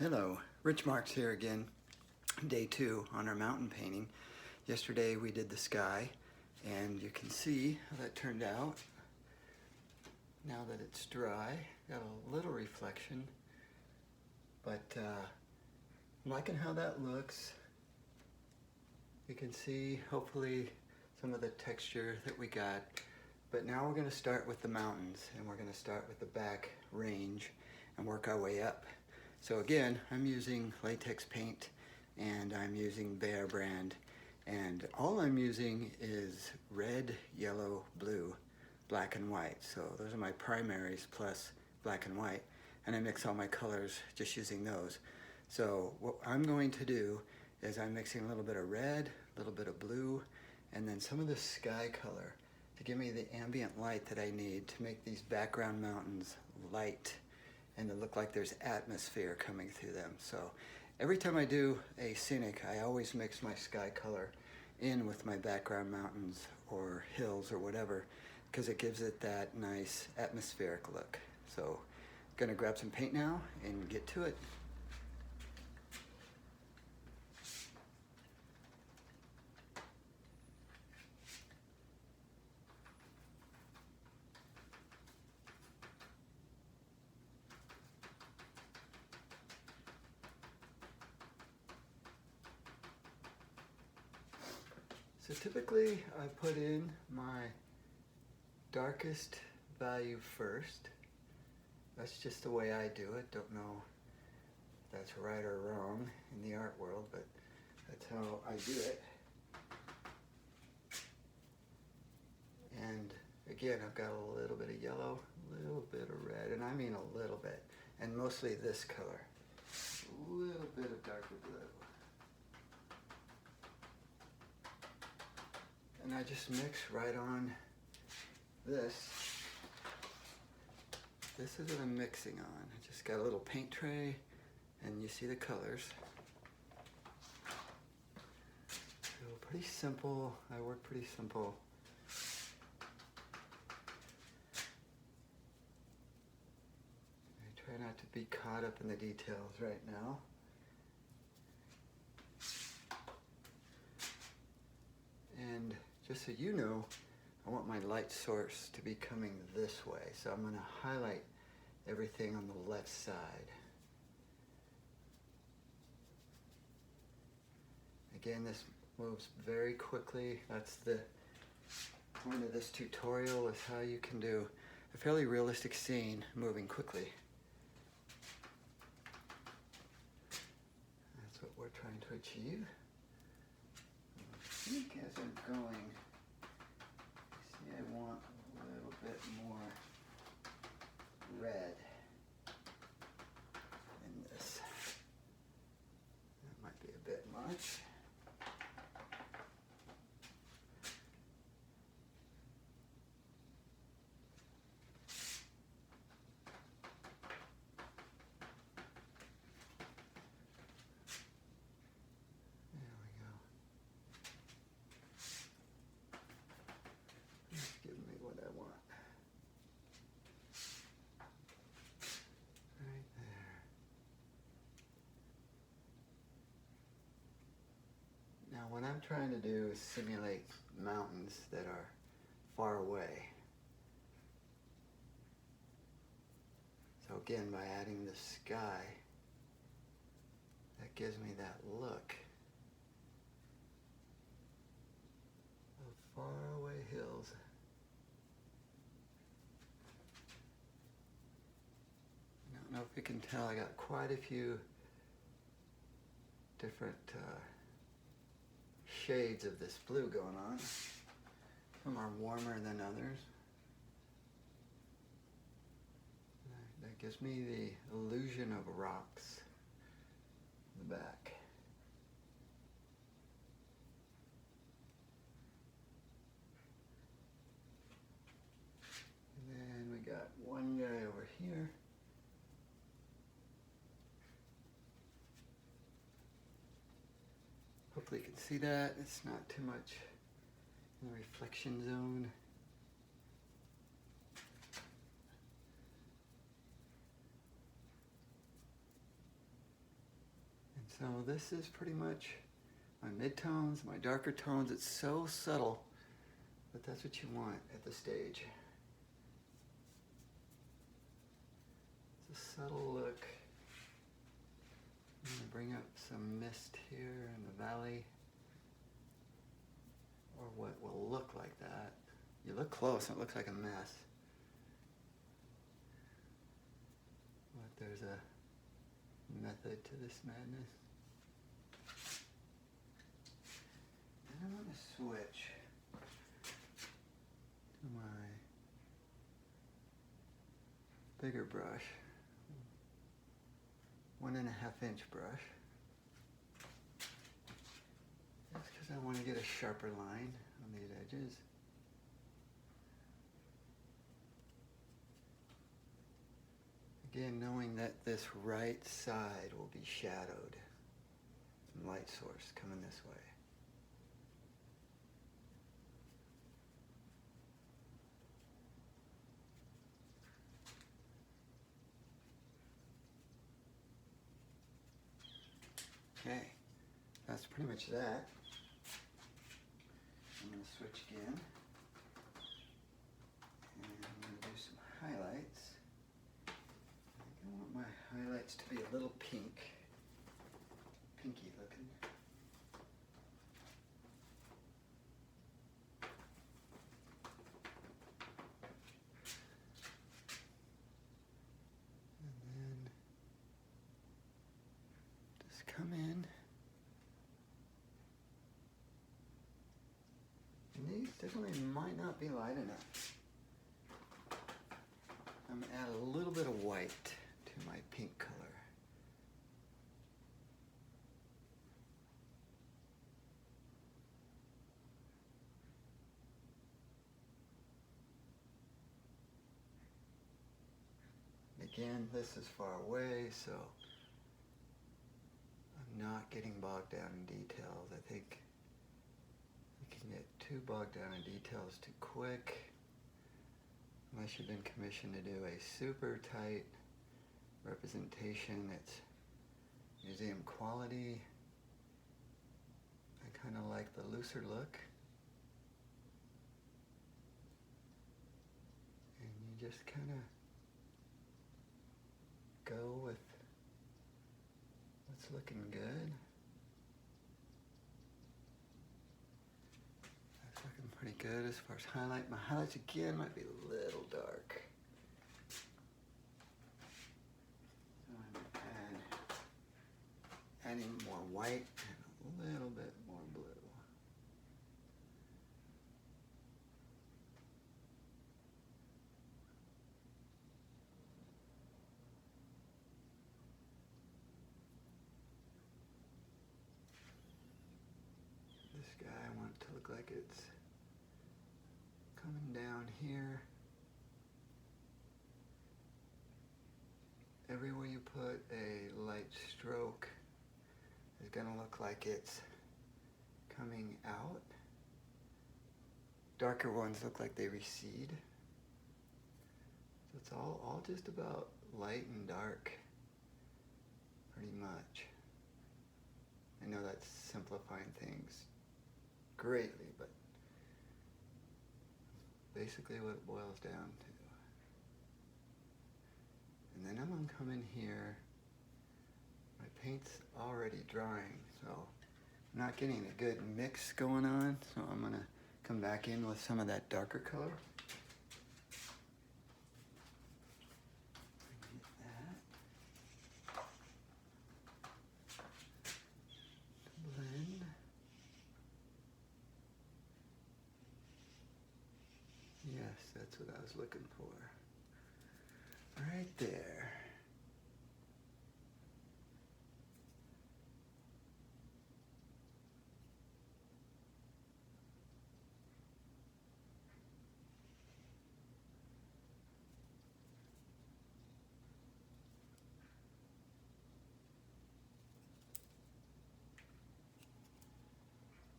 Hello, Rich Marks here again. Day 2 on our mountain painting. Yesterday we did the sky, and you can see how that turned out. Now that it's dry, got a little reflection, but I'm liking how that looks. You can see hopefully some of the texture that we got. But now we're going to start with the mountains, and we're going to start with the back range and work our way up. So again, I'm using latex paint, and I'm using Behr brand, and all I'm using is red, yellow, blue, black and white. So those are my primaries plus black and white, and I mix all my colors just using those. So what I'm going to do is I'm mixing a little bit of red, a little bit of blue, and then some of the sky color to give me the ambient light that I need to make these background mountains light and to look like there's atmosphere coming through them. So every time I do a scenic, I always mix my sky color in with my background mountains or hills or whatever, because it gives it that nice atmospheric look. So I'm gonna grab some paint now and get to it. So typically I put in my darkest value first. That's just the way I do it. Don't know if that's right or wrong in the art world, but that's how I do it. And again, I've got a little bit of yellow, a little bit of red, and I mean a little bit, and mostly this color. A little bit of darker blue. And I just mix right on this. This is what I'm mixing on. I just got a little paint tray, and you see the colors. So pretty simple. I work pretty simple. I try not to be caught up in the details right now. And just so you know, I want my light source to be coming this way. So I'm going to highlight everything on the left side. Again, this moves very quickly. That's the point of this tutorial, is how you can do a fairly realistic scene moving quickly. That's what we're trying to achieve. I think as I'm going, see, I want a little bit more red in this. That might be a bit much. What I'm trying to do is simulate mountains that are far away. So again, by adding the sky, that gives me that look of faraway hills. I don't know if you can tell, I got quite a few different shades of this blue going on. Some are warmer than others. That gives me the illusion of rocks in the back. And then we got one guy over here. Hopefully you can see that. It's not too much in the reflection zone. So this is pretty much my midtones, my darker tones. It's so subtle, but that's what you want at the stage. It's a subtle look. I'm going to bring up some mist here in the valley, or what will look like that. You look close and it looks like a mess. But there's a method to this madness. And I'm going to switch to my bigger brush, 1.5 inch brush. That's because I want to get a sharper line on these edges. Again, knowing that this right side will be shadowed. Some light source coming this way. Okay, that's pretty much that. I'm going to switch again. And I'm going to do some highlights. I want my highlights to be a little pinky looking. And then just come in. And these definitely might not be light enough. I'm going to add a little bit of white to my pink color. Again, this is far away, so I'm not getting bogged down in details. I think you can get too bogged down in details too quick, unless you've been commissioned to do a super tight representation that's museum quality. I kind of like the looser look. And you just kind of go with what's looking good. That's looking pretty good as far as highlight. My highlights again might be a little dark. So I'm adding more white and a little bit more blue. This guy, I want it to look like it's coming down here. Everywhere you put a light stroke is going to look like it's coming out. Darker ones look like they recede. So it's all just about light and dark, pretty much. I know that's simplifying things greatly, but basically what it boils down to. And then I'm going to come in here. My paint's already drying, so I'm not getting a good mix going on, so I'm going to come back in with some of that darker color. Get that. Blend. Yes, that's what I was looking for. Right there.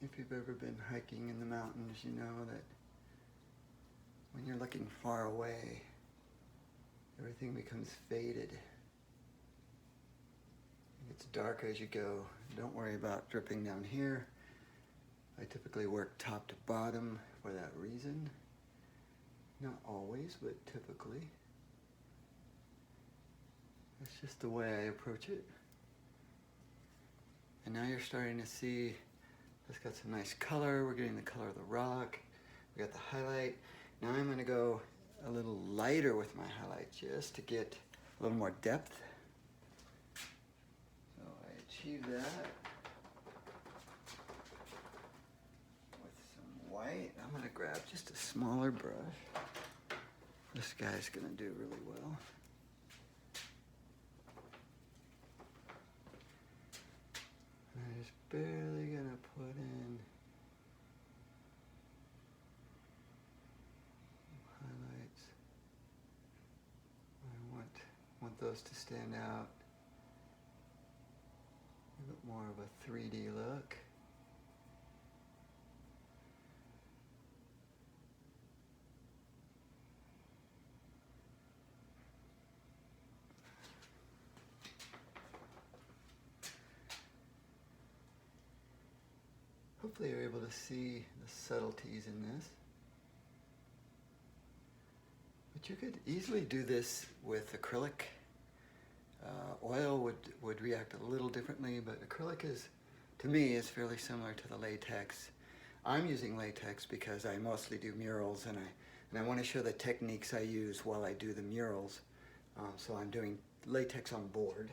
If you've ever been hiking in the mountains, you know that when you're looking far away, everything becomes faded. gets darker as you go. Don't worry about dripping down here. I typically work top to bottom for that reason. Not always, but typically. That's just the way I approach it. And now you're starting to see it's got some nice color. We're getting the color of the rock. We got the highlight. Now I'm going to go a little lighter with my highlight just to get a little more depth. So I achieve that with some white. I'm going to grab just a smaller brush. This guy's going to do really well. I'm just barely going to put in highlights. I want those to stand out. A bit more of a 3D look. Hopefully you're able to see the subtleties in this. But you could easily do this with acrylic. Oil would react a little differently, but acrylic is, to me, is fairly similar to the latex. I'm using latex because I mostly do murals, and I want to show the techniques I use while I do the murals. So I'm doing latex on board.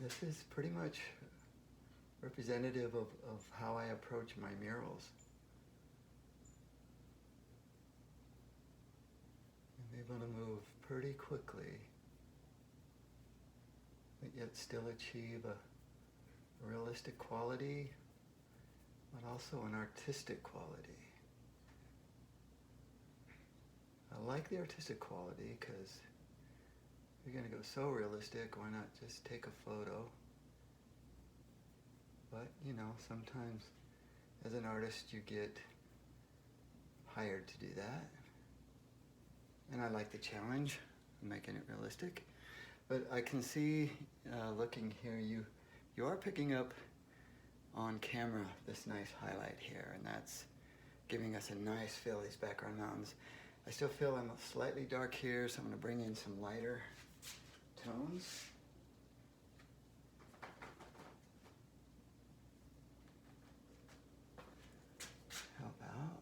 This is pretty much representative of how I approach my murals. I'm able to move pretty quickly, but yet still achieve a realistic quality, but also an artistic quality. I like the artistic quality because if you're going to go so realistic, why not just take a photo? But, you know, sometimes as an artist you get hired to do that. And I like the challenge of making it realistic. But I can see, looking here, you are picking up on camera this nice highlight here, and that's giving us a nice feel, these background mountains. I still feel I'm slightly dark here, so I'm going to bring in some lighter tones. How about?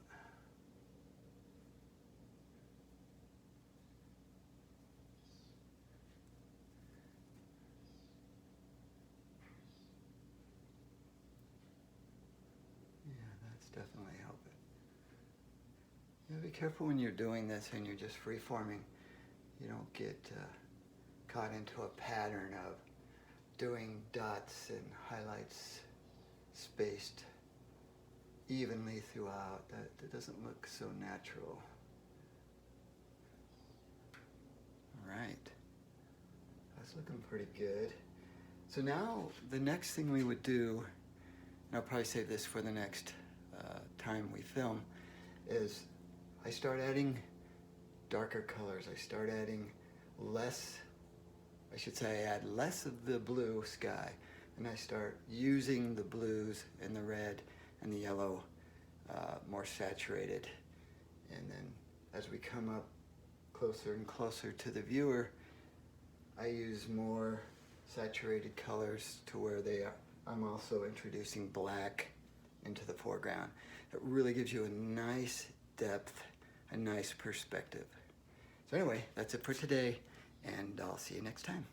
Yeah, that's definitely helping. Yeah, be careful when you're doing this and you're just free-forming. You don't get caught into a pattern of doing dots and highlights spaced evenly throughout. That doesn't look so natural. All right, that's looking pretty good. So now the next thing we would do, and I'll probably save this for the next time we film, is I start adding darker colors. I start adding less, I should say I add less of the blue sky, and I start using the blues and the red and the yellow more saturated. And then as we come up closer and closer to the viewer, I use more saturated colors to where they are. I'm also introducing black into the foreground. It really gives you a nice depth, a nice perspective. So anyway, that's it for today, and I'll see you next time.